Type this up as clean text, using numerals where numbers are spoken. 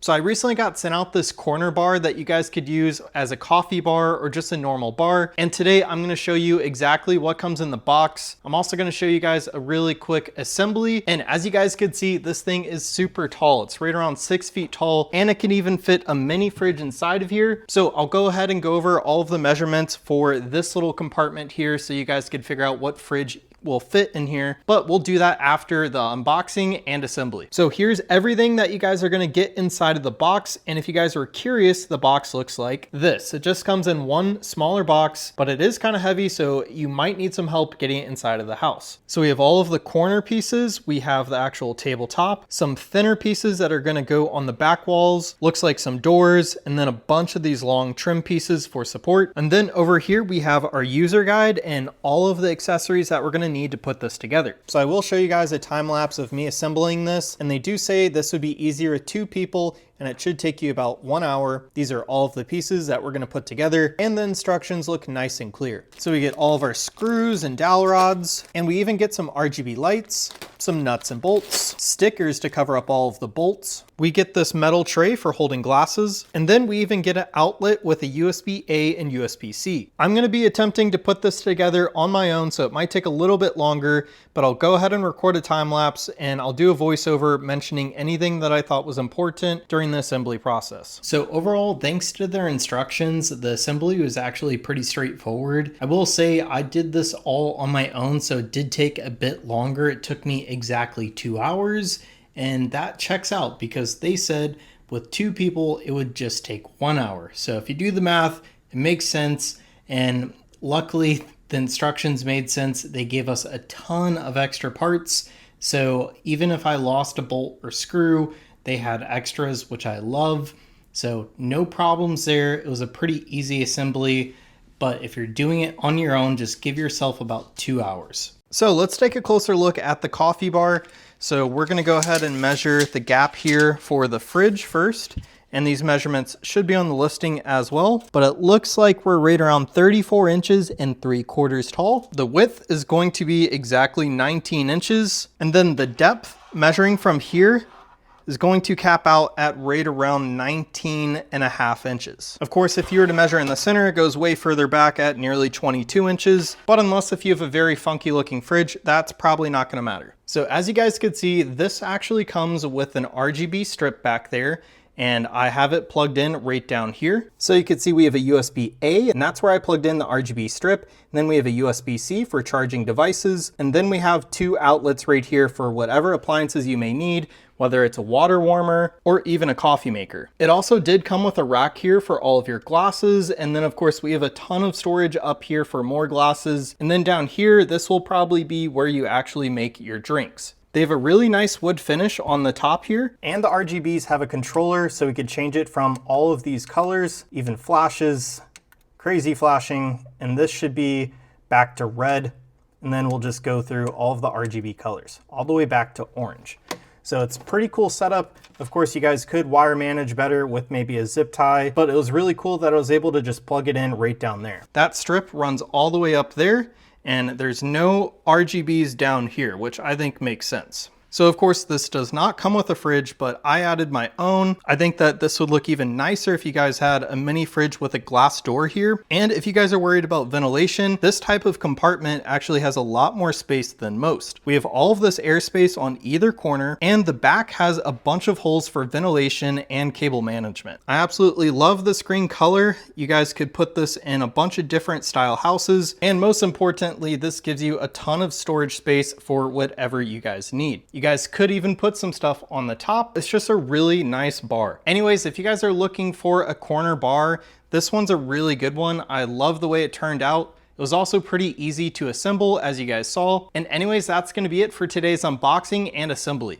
So I recently got sent out this corner bar that you guys could use as a coffee bar or just a normal bar. And today I'm gonna show you exactly what comes in the box. I'm also gonna show you guys a really quick assembly. And as you guys could see, this thing is super tall. It's right around 6 feet tall, and it can even fit a mini fridge inside of here. So I'll go ahead and go over all of the measurements for this little compartment here so you guys could figure out what fridge will fit in here, but we'll do that after the unboxing and assembly. So here's everything that you guys are gonna get inside of the box. And if you guys are curious, the box looks like this. It just comes in one smaller box, but it is kind of heavy, so you might need some help getting it inside of the house. So we have all of the corner pieces. We have the actual tabletop, some thinner pieces that are gonna go on the back walls, looks like some doors, and then a bunch of these long trim pieces for support. And then over here, we have our user guide and all of the accessories that we're gonna need to put this together. So I will show you guys a time lapse of me assembling this, and they do say this would be easier with 2 people and it should take you about 1 hour. These are all of the pieces that we're gonna put together, and the instructions look nice and clear. So we get all of our screws and dowel rods, and we even get some RGB lights, some nuts and bolts, stickers to cover up all of the bolts. We get this metal tray for holding glasses, and then we even get an outlet with a USB-A and USB-C. I'm gonna be attempting to put this together on my own, so it might take a little bit longer, but I'll go ahead and record a time lapse, and I'll do a voiceover mentioning anything that I thought was important during the assembly process. So overall, thanks to their instructions, the assembly was actually pretty straightforward. I will say I did this all on my own, so it did take a bit longer. It took me exactly 2 hours, and that checks out because they said with 2 people, it would just take 1 hour. So if you do the math, it makes sense. And luckily the instructions made sense. They gave us a ton of extra parts. So even if I lost a bolt or screw, they had extras, which I love. So no problems there. It was a pretty easy assembly, but if you're doing it on your own, just give yourself about 2 hours. So let's take a closer look at the coffee bar. So we're gonna go ahead and measure the gap here for the fridge first. And these measurements should be on the listing as well, but it looks like we're right around 34 inches and 3/4 tall. The width is going to be exactly 19 inches. And then the depth measuring from here is going to cap out at right around 19.5 inches. Of course, if you were to measure in the center, it goes way further back at nearly 22 inches, but unless if you have a very funky looking fridge, that's probably not gonna matter. So as you guys could see, this actually comes with an RGB strip back there, and I have it plugged in right down here. So you can see we have a USB-A, and that's where I plugged in the RGB strip. And then we have a USB-C for charging devices. And then we have 2 outlets right here for whatever appliances you may need, whether it's a water warmer or even a coffee maker. It also did come with a rack here for all of your glasses. And then of course we have a ton of storage up here for more glasses. And then down here, this will probably be where you actually make your drinks. They have a really nice wood finish on the top here, and the RGBs have a controller so we could change it from all of these colors, even flashes, crazy flashing, and this should be back to red, and then we'll just go through all of the RGB colors, all the way back to orange. So it's a pretty cool setup. Of course, you guys could wire manage better with maybe a zip tie, but it was really cool that I was able to just plug it in right down there. That strip runs all the way up there, and there's no RGBs down here, which I think makes sense. So of course this does not come with a fridge, but I added my own. I think that this would look even nicer if you guys had a mini fridge with a glass door here. And if you guys are worried about ventilation, this type of compartment actually has a lot more space than most. We have all of this airspace on either corner, and the back has a bunch of holes for ventilation and cable management. I absolutely love the screen color. You guys could put this in a bunch of different style houses. And most importantly, this gives you a ton of storage space for whatever you guys need. You guys could even put some stuff on the top. It's just a really nice bar. Anyways, if you guys are looking for a corner bar, this one's a really good one. I love the way it turned out. It was also pretty easy to assemble, as you guys saw. And anyways, that's gonna be it for today's unboxing and assembly.